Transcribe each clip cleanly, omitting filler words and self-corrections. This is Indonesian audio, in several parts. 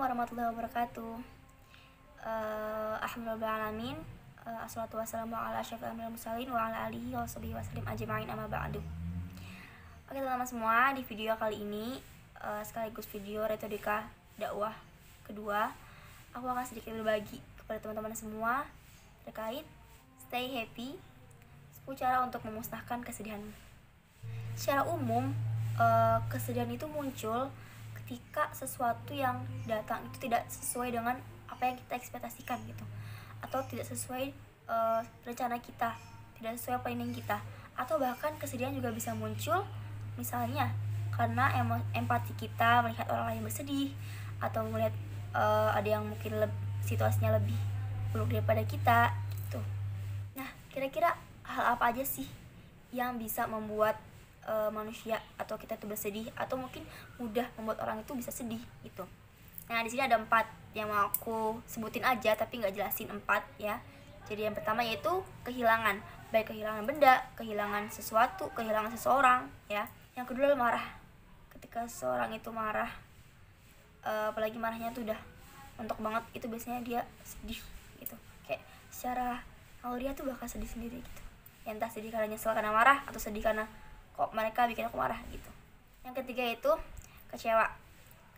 warahmatullahi wabarakatuh. Alhamdulillahirrahmanirrahim. Assalatu wassalamu ala asyrafil anbiya'i wal mursalin wa ala alihi wa sahbihi wasallim ajma'in, amma ba'du. Oke teman-teman semua, di video kali ini sekaligus video metodika dakwah kedua, aku akan sedikit berbagi kepada teman-teman semua terkait stay happy, 10 cara untuk memusnahkan kesedihan. Secara umum, kesedihan itu muncul ketika sesuatu yang datang itu tidak sesuai dengan apa yang kita ekspektasikan gitu, atau tidak sesuai rencana kita, tidak sesuai planning kita, atau bahkan kesedihan juga bisa muncul misalnya karena empati kita melihat orang lain bersedih, atau melihat ada yang mungkin situasinya lebih buruk daripada kita gitu. Nah, kira-kira hal apa aja sih yang bisa membuat manusia atau kita tuh bersedih, atau mungkin mudah membuat orang itu bisa sedih gitu. Nah, di sini ada 4 yang mau aku sebutin aja, tapi nggak jelasin 4 ya. Jadi yang pertama yaitu kehilangan, baik kehilangan benda, kehilangan sesuatu, kehilangan seseorang ya. Yang kedua adalah marah. Ketika seseorang itu marah, apalagi marahnya tuh udah mentok banget, itu biasanya dia sedih gitu. Kayak secara dia tuh bakal sedih sendiri gitu. Ya, entah sedih karena nyesel karena marah, atau sedih karena kok mereka bikin aku marah gitu. Yang ketiga yaitu kecewa.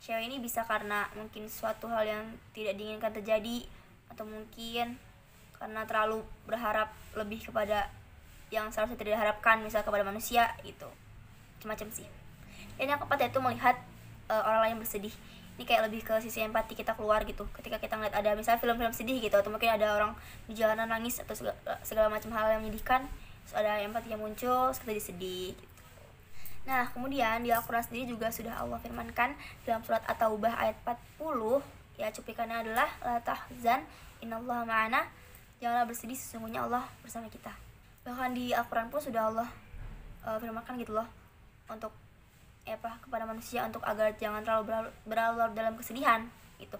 Kecewa ini bisa karena mungkin suatu hal yang tidak diinginkan terjadi, atau mungkin karena terlalu berharap lebih kepada yang seharusnya tidak diharapkan, misal kepada manusia gitu. Macam-macam sih. Dan yang keempat yaitu melihat orang lain bersedih. Ini kayak lebih ke sisi empati kita keluar gitu. Ketika kita ngeliat ada misalnya film-film sedih gitu, atau mungkin ada orang di jalanan nangis, atau segala macam hal yang menyedihkan, terus ada empati yang muncul, terus kita jadi sedih gitu. Nah, kemudian di Al-Quran sendiri juga sudah Allah firmankan dalam surat At-Taubah ayat 40, ya, cuplikannya adalah la tahzan innallaha ma'ana, janganlah bersedih, sesungguhnya Allah bersama kita. Bahkan di Al-Quran pun sudah Allah firmankan gitu loh, untuk kepada manusia untuk agar jangan terlalu berlarut dalam kesedihan gitu.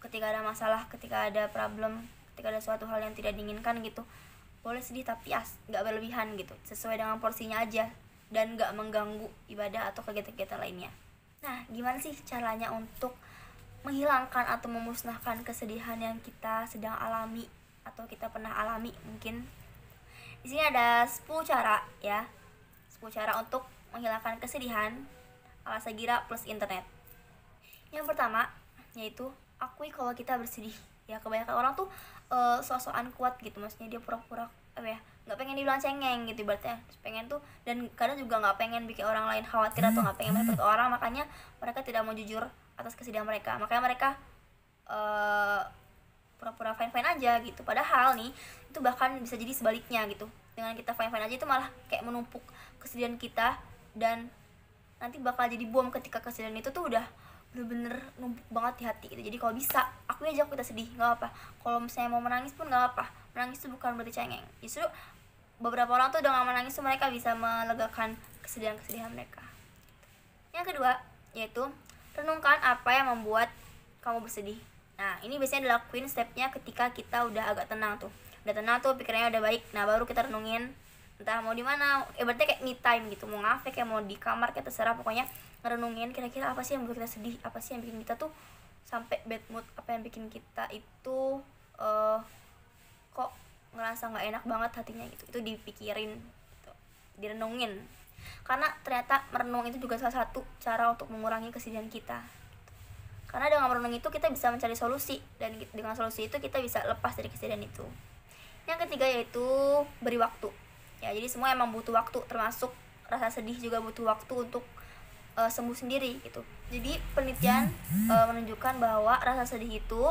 Ketika ada masalah, ketika ada problem, ketika ada suatu hal yang tidak diinginkan gitu, boleh sedih tapi nggak berlebihan gitu, sesuai dengan porsinya aja, dan nggak mengganggu ibadah atau kegiatan-kegiatan lainnya. Nah, gimana sih caranya untuk menghilangkan atau memusnahkan kesedihan yang kita sedang alami atau kita pernah alami mungkin? Di sini ada 10 cara ya. 10 cara untuk menghilangkan kesedihan ala Sagira plus internet. Yang pertama yaitu akui kalau kita bersedih. Ya, kebanyakan orang tuh sok-sokan kuat gitu, maksudnya dia pura-pura nggak pengen dibilang cengeng gitu ibaratnya, pengen tuh, dan kadang juga nggak pengen bikin orang lain khawatir atau nggak pengen menyakiti orang, makanya mereka tidak mau jujur atas kesedihan mereka, makanya mereka pura-pura fine-fine aja gitu. Padahal nih, itu bahkan bisa jadi sebaliknya gitu, dengan kita fine-fine aja itu malah kayak menumpuk kesedihan kita, dan nanti bakal jadi bom ketika kesedihan itu tuh udah bener-bener numpuk banget di hati gitu. Jadi kalau bisa, aku aja kita sedih, nggak apa. Kalau misalnya mau menangis pun nggak apa. Menangis itu bukan berarti cengeng. Justru beberapa orang tuh dengan menangis tuh mereka bisa melegakan kesedihan-kesedihan mereka. Yang kedua yaitu renungkan apa yang membuat kamu bersedih. Nah, ini biasanya dilakuin stepnya ketika kita udah agak tenang tuh. Udah tenang tuh, pikirannya udah baik. Nah, baru kita renungin, entah mau di mana, berarti kayak me time gitu, mau ngafe kayak mau di kamar kayak terserah, pokoknya ngerenungin kira-kira apa sih yang membuat kita sedih, apa sih yang bikin kita tuh sampai bad mood, apa yang bikin kita itu kok ngerasa nggak enak banget hatinya gitu. Itu dipikirin gitu, direnungin, karena ternyata merenung itu juga salah satu cara untuk mengurangi kesedihan kita gitu. Karena dengan merenung itu kita bisa mencari solusi, dan dengan solusi itu kita bisa lepas dari kesedihan itu. Yang ketiga yaitu beri waktu. Ya, jadi semua emang butuh waktu, termasuk rasa sedih juga butuh waktu untuk sembuh sendiri gitu. Jadi penelitian menunjukkan bahwa rasa sedih itu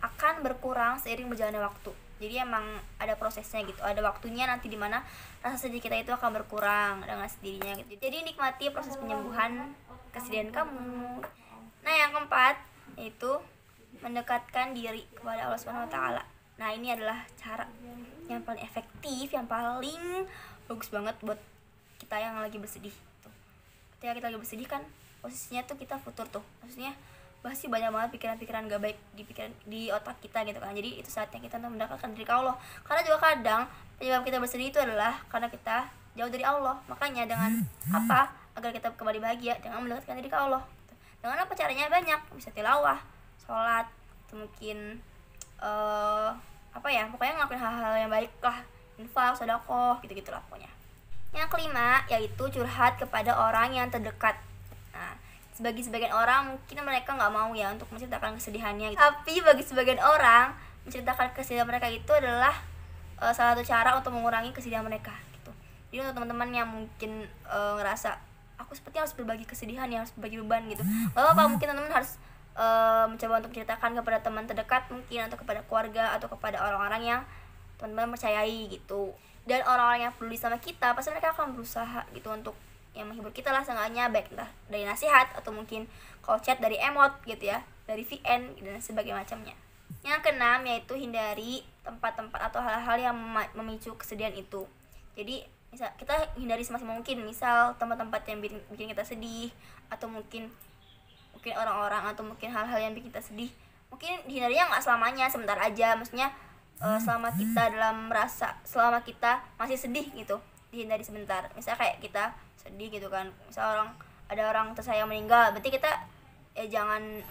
akan berkurang seiring berjalannya waktu. Jadi emang ada prosesnya gitu, ada waktunya nanti dimana rasa sedih kita itu akan berkurang dengan sendirinya gitu. Jadi nikmati proses penyembuhan kesedihan kamu. Nah, yang keempat yaitu mendekatkan diri kepada Allah Subhanahu wa taala. Nah, ini adalah cara yang paling efektif, yang paling bagus banget buat kita yang lagi bersedih tuh. Ketika kita lagi bersedih kan posisinya tuh kita futur tuh, maksudnya pasti banyak banget pikiran-pikiran gak baik di otak kita gitu kan. Jadi itu saatnya kita untuk mendekatkan diri ke Allah, karena juga kadang penyebab kita bersedih itu adalah karena kita jauh dari Allah. Makanya dengan agar kita kembali bahagia, dengan mendekatkan diri ke Allah. Dengan apa caranya? Banyak, bisa tilawah, sholat, atau mungkin apa ya, pokoknya ngelakuin hal-hal yang baik lah, infak, sedekah, gitu-gitu lah pokoknya. Yang kelima yaitu curhat kepada orang yang terdekat. Nah, bagi sebagian orang mungkin mereka nggak mau ya untuk menceritakan kesedihannya gitu. Tapi bagi sebagian orang menceritakan kesedihan mereka itu adalah salah satu cara untuk mengurangi kesedihan mereka gitu. Jadi untuk teman-teman yang mungkin ngerasa aku sepertinya harus berbagi kesedihan ya, harus berbagi beban gitu, gak apa-apa, mungkin teman-teman harus mencoba untuk menceritakan kepada teman terdekat mungkin, atau kepada keluarga, atau kepada orang-orang yang teman-teman percayai gitu. Dan orang-orang yang peduli sama kita pasti mereka akan berusaha gitu untuk yang menghibur kita lah, seenggaknya baik entah dari nasihat atau mungkin call chat, dari emot gitu ya, dari VN dan sebagainya macamnya. Yang keenam yaitu hindari tempat-tempat atau hal-hal yang memicu kesedihan itu. Jadi misal kita hindari semaksimal mungkin, misal tempat-tempat yang bikin kita sedih, atau mungkin orang-orang, atau mungkin hal-hal yang bikin kita sedih, mungkin dihindarinya nggak selamanya, sebentar aja, maksudnya selama kita masih sedih gitu, dihindari sebentar. Misal kayak kita sedih gitu kan, misal ada orang tersayang meninggal, berarti kita jangan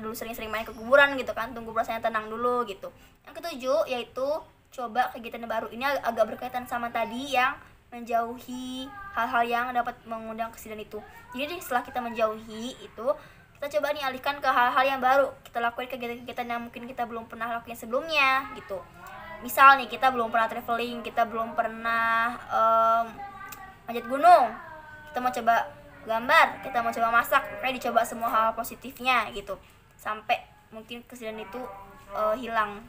dulu sering-sering main ke kuburan gitu kan, tunggu perasaannya tenang dulu gitu. Yang ketujuh yaitu coba kegiatan baru. Ini agak berkaitan sama tadi yang menjauhi hal-hal yang dapat mengundang kesedihan itu. Jadi setelah kita menjauhi itu, kita coba nih alihkan ke hal-hal yang baru. Kita lakuin kegiatan-kegiatan yang mungkin kita belum pernah lakuin sebelumnya gitu. Misal nih kita belum pernah traveling, kita belum pernah manjat gunung, kita mau coba gambar, kita mau coba masak, kayak dicoba semua hal positifnya gitu, sampai mungkin kesedihan itu hilang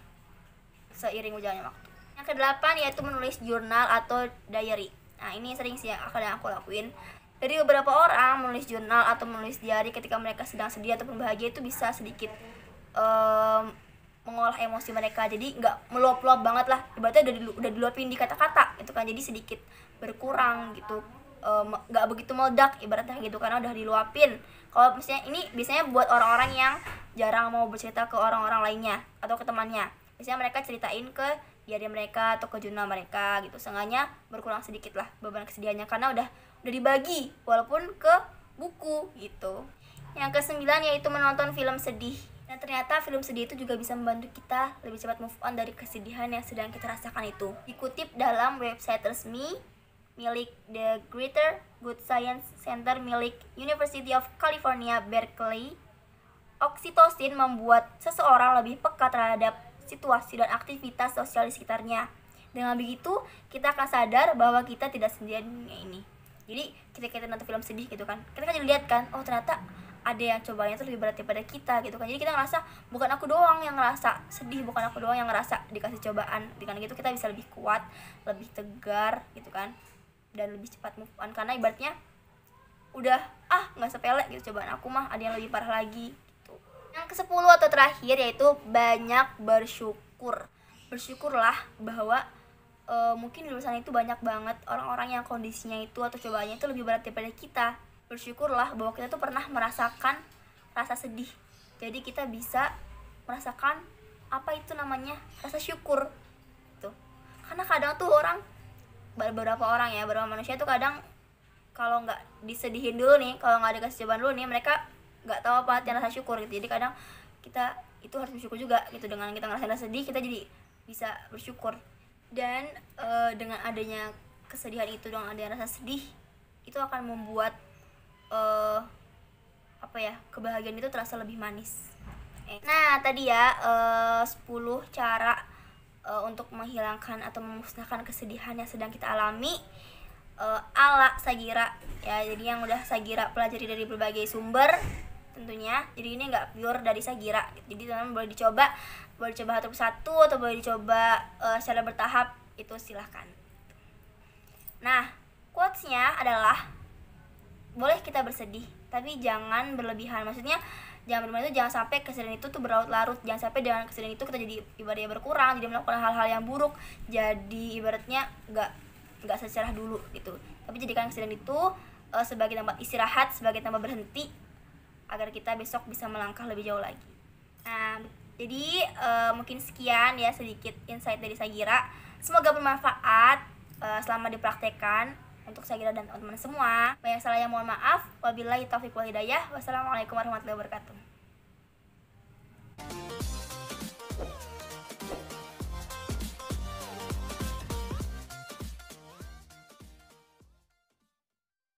seiring berjalannya waktu. Yang kedelapan yaitu menulis jurnal atau diary. Nah ini sering sih yang aku lakuin. Dari beberapa orang, menulis jurnal atau menulis diary ketika mereka sedang sedih ataupun bahagia itu bisa sedikit mengolah emosi mereka. Jadi nggak meluap-luap banget lah, ibaratnya udah diluapin di kata-kata itu kan, jadi sedikit berkurang gitu, nggak begitu meledak ibaratnya gitu, karena udah diluapin. Kalau misalnya ini biasanya buat orang-orang yang jarang mau bercerita ke orang-orang lainnya atau ke temannya, biasanya mereka ceritain ke diary mereka atau ke jurnal mereka gitu, seenggaknya berkurang sedikit lah beban kesedihannya, karena udah dibagi walaupun ke buku gitu. Yang kesembilan yaitu menonton film sedih. Dan ternyata film sedih itu juga bisa membantu kita lebih cepat move on dari kesedihan yang sedang kita rasakan itu. Dikutip dalam website resmi milik The Greater Good Science Center milik University of California, Berkeley, oksitosin membuat seseorang lebih peka terhadap situasi dan aktivitas sosial di sekitarnya. Dengan begitu, kita akan sadar bahwa kita tidak sendirian di dunia ini. Jadi ketika kita nonton film sedih gitu kan, kita kan jadi lihat kan, oh ternyata ada yang cobanya itu lebih berat daripada kita gitu kan. Jadi kita ngerasa bukan aku doang yang ngerasa sedih, bukan aku doang yang ngerasa dikasih cobaan. Dengan gitu kita bisa lebih kuat, lebih tegar gitu kan, dan lebih cepat move on, karena ibaratnya udah nggak sepele gitu cobaan aku mah, ada yang lebih parah lagi gitu. Yang ke-10 atau terakhir yaitu banyak bersyukur. Bersyukurlah bahwa mungkin di luar sana itu banyak banget orang-orang yang kondisinya itu atau cobaannya itu lebih berat daripada kita. Bersyukurlah bahwa kita tuh pernah merasakan rasa sedih, jadi kita bisa merasakan apa itu namanya rasa syukur tuh. Karena kadang tuh beberapa manusia tuh kadang kalau nggak disedihin dulu nih, kalau nggak dikasih cobaan dulu nih, mereka nggak tahu apa artinya rasa syukur gitu. Jadi kadang kita itu harus bersyukur juga gitu, dengan kita ngerasain rasa sedih kita jadi bisa bersyukur. Dan dengan adanya kesedihan itu, dengan adanya rasa sedih itu akan membuat kebahagiaan itu terasa lebih manis. Nah tadi ya 10 cara untuk menghilangkan atau memusnahkan kesedihan yang sedang kita alami ala Sagira ya. Jadi yang udah Sagira pelajari dari berbagai sumber tentunya, jadi ini nggak pure dari Sagira. Jadi teman-teman boleh dicoba satu persatu atau boleh dicoba secara bertahap, itu silahkan. Nah quotesnya adalah boleh kita bersedih tapi jangan berlebihan. Maksudnya jangan berlebihan itu, jangan sampai kesedihan itu tuh berlarut-larut, jangan sampai dengan kesedihan itu kita jadi ibaratnya berkurang, jadi melakukan hal-hal yang buruk, jadi ibaratnya nggak secerah dulu gitu. Tapi jadikan kesedihan itu sebagai tempat istirahat, sebagai tempat berhenti, agar kita besok bisa melangkah lebih jauh lagi. Nah jadi mungkin sekian ya sedikit insight dari Sagira, semoga bermanfaat selama dipraktekkan untuk Sagira dan teman-teman semua. Banyak salahnya mohon maaf. Wabillahi taufiq wal hidayah. Wassalamualaikum warahmatullahi wabarakatuh.